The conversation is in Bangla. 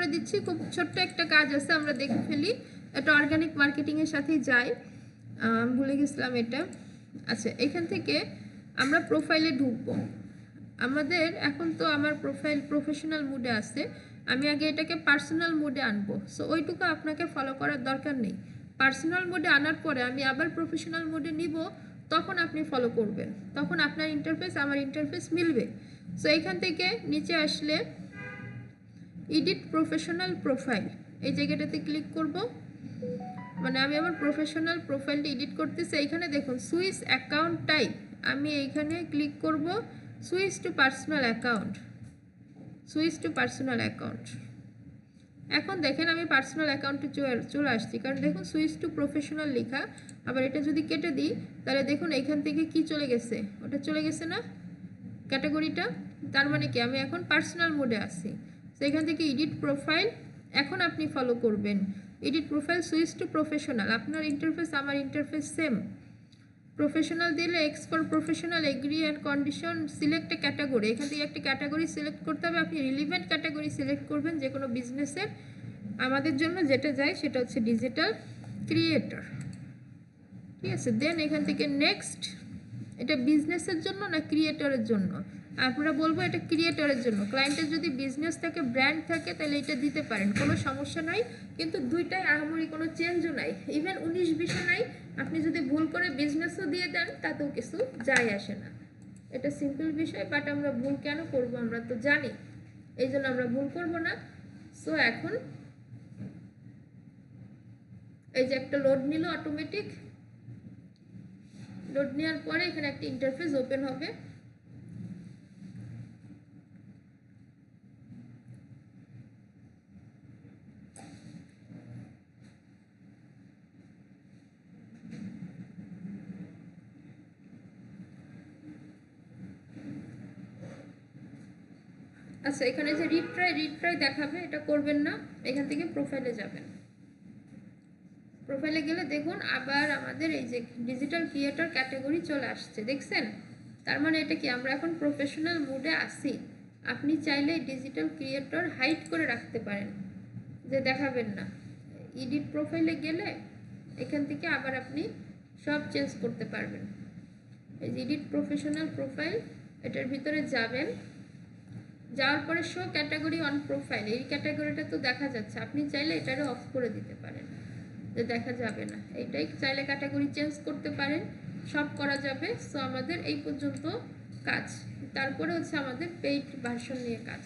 করে দিচ্ছি। খুব ছোট্ট একটা কাজ আছে, আমরা দেখে ফেলি। এটা অর্গানিক মার্কেটিংয়ের সাথেই যায়, ভুলে গেছিলাম এটা। আচ্ছা, এখান থেকে আমরা প্রোফাইলে ঢুকবো। আমাদের এখন তো আমার প্রোফাইল প্রফেশনাল মুডে আছে, আমি আগে এটাকে পার্সোনাল মুডে আনবো। সো ওইটুকু আপনাকে ফলো করার দরকার নেই। পার্সোনাল মোডে আনার পরে আমি আবার প্রফেশনাল মোডে নিব, তখন আপনি ফলো করবেন, তখন আপনার ইন্টারফেস আমার ইন্টারফেস মিলবে। সো এখান থেকে নিচে আসলে এডিট প্রফেশনাল প্রোফাইল, এই জায়গাটাতে ক্লিক করব। মানে আমি আমার প্রফেশনাল প্রোফাইলটা এডিট করতেছি। এইখানে দেখুন সুইচ অ্যাকাউন্ট টাইপ, আমি এইখানে ক্লিক করব switch to personal account, switch to personal account. এখন দেখেন আমি পার্সোনাল অ্যাকাউন্টে চলে আসছি, কারণ দেখুন সুইচ টু প্রফেশনাল লেখা। আবার এটা যদি কেটে দিই তাহলে দেখুন এখান থেকে কি চলে গেছে, ওটা চলে গেছে না ক্যাটাগরিটা। তার মানে কি আমি এখন পার্সোনাল মোডে আছি। তো এখান থেকে এডিট প্রোফাইল এখন আপনি ফলো করবেন। Edit profile switch to professional, আপনার ইন্টারফেস আমার ইন্টারফেস সেম। প্রফেশনাল দিলে x for professional, agri and condition, select A category, এখান থেকে একটা ক্যাটাগরি সিলেক্ট করতে হবে। আপনি রিলিভেন্ট ক্যাটাগরি সিলেক্ট করবেন যে কোনো বিজনেসের। আমাদের জন্য যেটা যায় সেটা হচ্ছে ডিজিটাল ক্রিয়েটর, ঠিক আছে। দেন এখান থেকে নেক্সট, এটা বিজনেসের জন্য না ক্রিয়েটরের জন্য? আমরা বলবো এটা ক্রিয়েটরের জন্য। ক্লায়েন্টের যদি বিজনেস থাকে, ব্র্যান্ড থাকে, তাহলে এটা দিতে পারেন, কোনো সমস্যা নাই। কিন্তু দুইটাই আহামরি কোনো চেঞ্জও নাই, ইভেন 19-20 নাই। আপনি যদি ভুল করে বিজনেসও দিয়ে দেন তাতেও কিছু যায় আসে না। এটা সিম্পল বিষয়, বাট আমরা ভুল কেন করব আমরা তো জানি, এই জন্য আমরা ভুল করব না। সো এখন এই যে একটা লোড নিল অটোমেটিক, লোড নেওয়ার পরে এখানে একটা ইন্টারফেস ওপেন হবে। আচ্ছা, এখানে যে রিট্রাই দেখাবে, এটা করবেন না। এখান থেকে প্রোফাইলে যাবেন। প্রোফাইলে গেলে দেখুন আবার আমাদের এই যে ডিজিটাল ক্রিয়েটর ক্যাটাগরি চলে আসছে, দেখছেন? তার মানে এটা কি আমরা এখন প্রফেশনাল মুডে আসি। আপনি চাইলে ডিজিটাল ক্রিয়েটর হাইড করে রাখতে পারেন, যে দেখাবেন না। এডিট প্রোফাইলে গেলে এখান থেকে আবার আপনি সব চেঞ্জ করতে পারবেন। এই যে এডিট প্রফেশনাল প্রোফাইল, এটার ভিতরে যাবেন। যাওয়ার পরে শো ক্যাটাগরি অন প্রোফাইল, এই ক্যাটাগরিটা তো দেখা যাচ্ছে, আপনি চাইলে এটারও অফ করে দিতে পারেন যে দেখা যাবে না। এইটাই চাইলে ক্যাটাগরি চেঞ্জ করতে পারেন, সব করা যাবে। সো আমাদের এই পর্যন্ত কাজ, তারপরে হচ্ছে আমাদের পেইড ভার্সন নিয়ে কাজ।